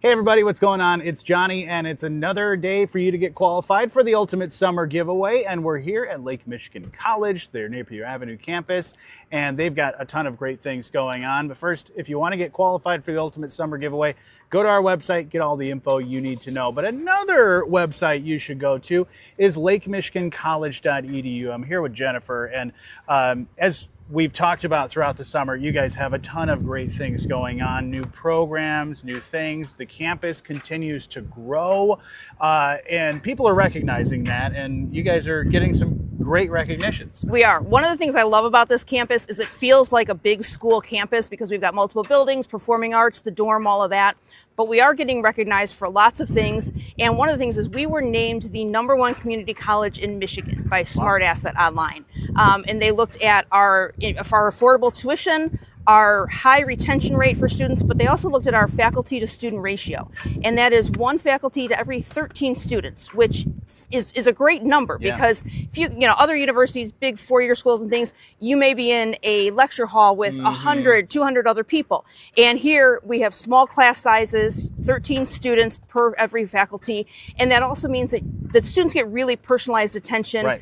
Hey everybody, what's going on? It's Johnny, and it's another day for you to get qualified for the Ultimate Summer Giveaway. And we're here at Lake Michigan College, their Napier Avenue campus, and they've got a ton of great things going on. But first, if you want to get qualified for the Ultimate Summer Giveaway, go to our website, get all the info you need to know. But another website you should go to is lakemichigancollege.edu. I'm here with Jennifer, and as we've talked about throughout the summer, you guys have a ton of great things going on, new programs, new things. The campus continues to grow, and people are recognizing that, and you guys are getting some great recognitions. We are. One of the things I love about this campus is it feels like a big school campus because we've got multiple buildings, performing arts, the dorm, all of that. But we are getting recognized for lots of things. And one of the things is we were named the #1 community college in Michigan by Smart Asset Online. And they looked at our affordable tuition, our high retention rate for students, but they also looked at our faculty to student ratio. And that is 1 faculty to every 13 students, which is a great number because if you know, other universities, big 4-year schools and things, you may be in a lecture hall with 100, 200 other people. And here we have small class sizes, 13 students per every faculty. And that also means that students get really personalized attention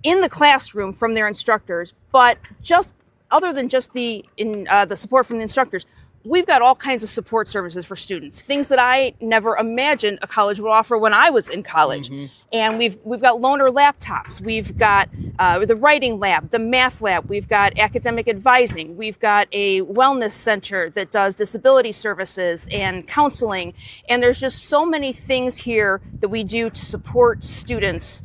in the classroom from their instructors, but just other than just the support from the instructors, we've got all kinds of support services for students, things that I never imagined a college would offer when I was in college. And we've got loaner laptops, we've got the writing lab, the math lab, we've got academic advising, we've got a wellness center that does disability services and counseling. And there's just so many things here that we do to support students.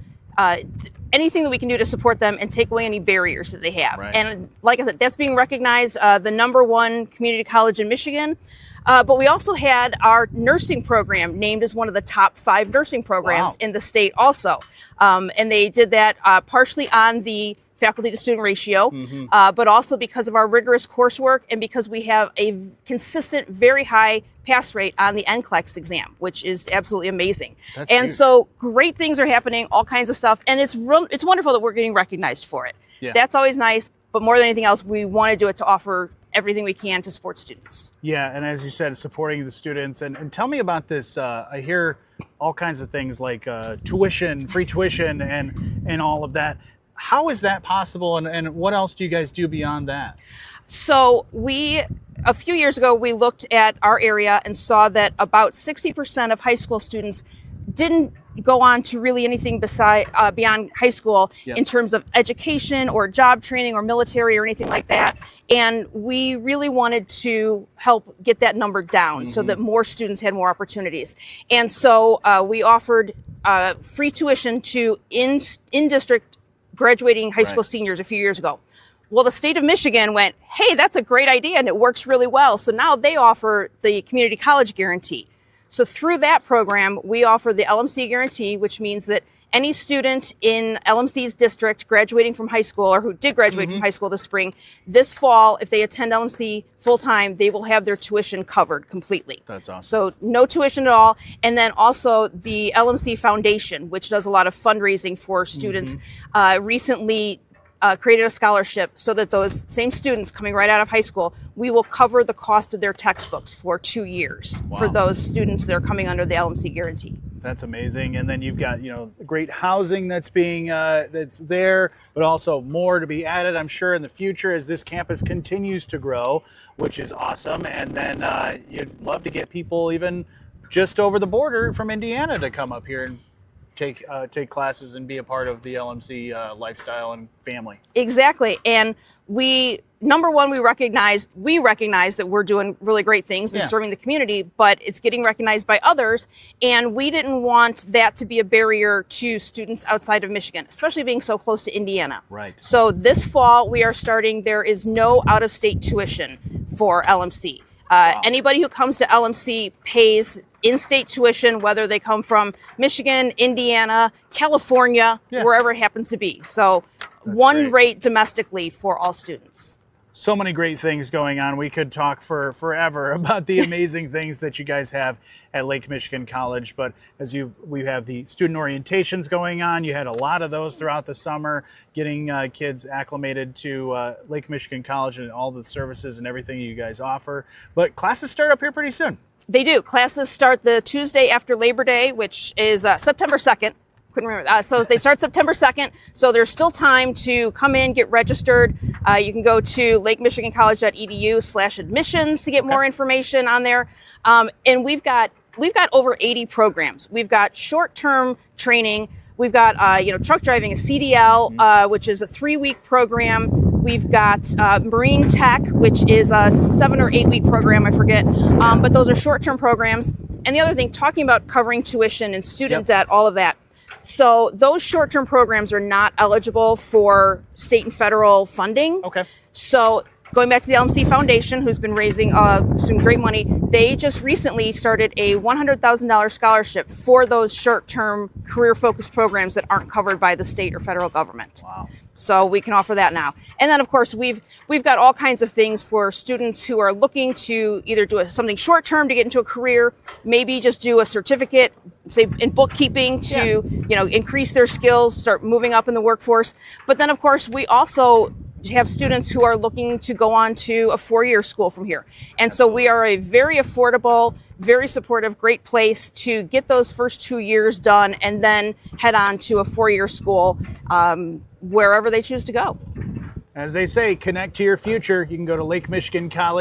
Anything that we can do to support them and take away any barriers that they have. And like I said, that's being recognized, the #1 community college in Michigan. But we also had our nursing program named as one of the top 5 nursing programs in the state also. And they did that partially on the faculty to student ratio, but also because of our rigorous coursework and because we have a consistent, very high pass rate on the NCLEX exam, which is absolutely amazing. So great things are happening, all kinds of stuff. And it's wonderful that we're getting recognized for it. That's always nice. But more than anything else, we want to do it to offer everything we can to support students. Yeah, and as you said, supporting the students. And tell me about this. I hear all kinds of things like tuition, free tuition, and all of that. How is that possible, and what else do you guys do beyond that? So a few years ago, we looked at our area and saw that about 60% of high school students didn't go on to really anything beyond high school in terms of education or job training or military or anything like that. And we really wanted to help get that number down so that more students had more opportunities. And so we offered free tuition to in-district graduating high school seniors a few years ago. Well, the state of Michigan went, hey, that's a great idea, and it works really well. So now they offer the community college guarantee. So through that program, we offer the LMC guarantee, which means that any student in LMC's district graduating from high school or who did graduate from high school this spring, this fall, if they attend LMC full-time, they will have their tuition covered completely. That's awesome. So no tuition at all. And then also the LMC Foundation, which does a lot of fundraising for students, recently created a scholarship so that those same students coming right out of high school, we will cover the cost of their textbooks for 2 years for those students that are coming under the LMC guarantee. That's amazing. And then you've got, great housing that's that's there, but also more to be added, I'm sure, in the future as this campus continues to grow, which is awesome. And then you'd love to get people even just over the border from Indiana to come up here and take classes and be a part of the LMC lifestyle and family. Exactly. And #1, we recognize that we're doing really great things and serving the community, but it's getting recognized by others. And we didn't want that to be a barrier to students outside of Michigan, especially being so close to Indiana. So this fall we are starting, there is no out-of-state tuition for LMC. Anybody who comes to LMC pays in-state tuition, whether they come from Michigan, Indiana, California, wherever it happens to be. So one rate domestically for all students. So many great things going on. We could talk for forever about the amazing things that you guys have at Lake Michigan College. But we have the student orientations going on. You had a lot of those throughout the summer, getting kids acclimated to Lake Michigan College and all the services and everything you guys offer. But classes start up here pretty soon. They do. Classes start the Tuesday after Labor Day, which is September 2nd. Couldn't remember. So they start September 2nd. So there's still time to come in, get registered. You can go to lakemichigancollege.edu/admissions to get more information on there. And we've got over 80 programs. We've got short-term training. We've got, truck driving, a CDL, which is a 3-week program. We've got Marine Tech, which is a 7 or 8 week program, I forget. But those are short-term programs. And the other thing, talking about covering tuition and student debt, all of that. So those short-term programs are not eligible for state and federal funding. Okay. So going back to the LMC Foundation, who's been raising some great money, they just recently started a $100,000 scholarship for those short-term career-focused programs that aren't covered by the state or federal government. Wow. So we can offer that now. And then, of course, we've got all kinds of things for students who are looking to either do something short-term to get into a career, maybe just do a certificate, say in bookkeeping to increase their skills, start moving up in the workforce. But then, of course, we also have students who are looking to go on to a 4-year school from here. And so we are a very affordable, very supportive, great place to get those first 2 years done and then head on to a 4-year school wherever they choose to go. As they say, connect to your future. You can go to Lake Michigan College.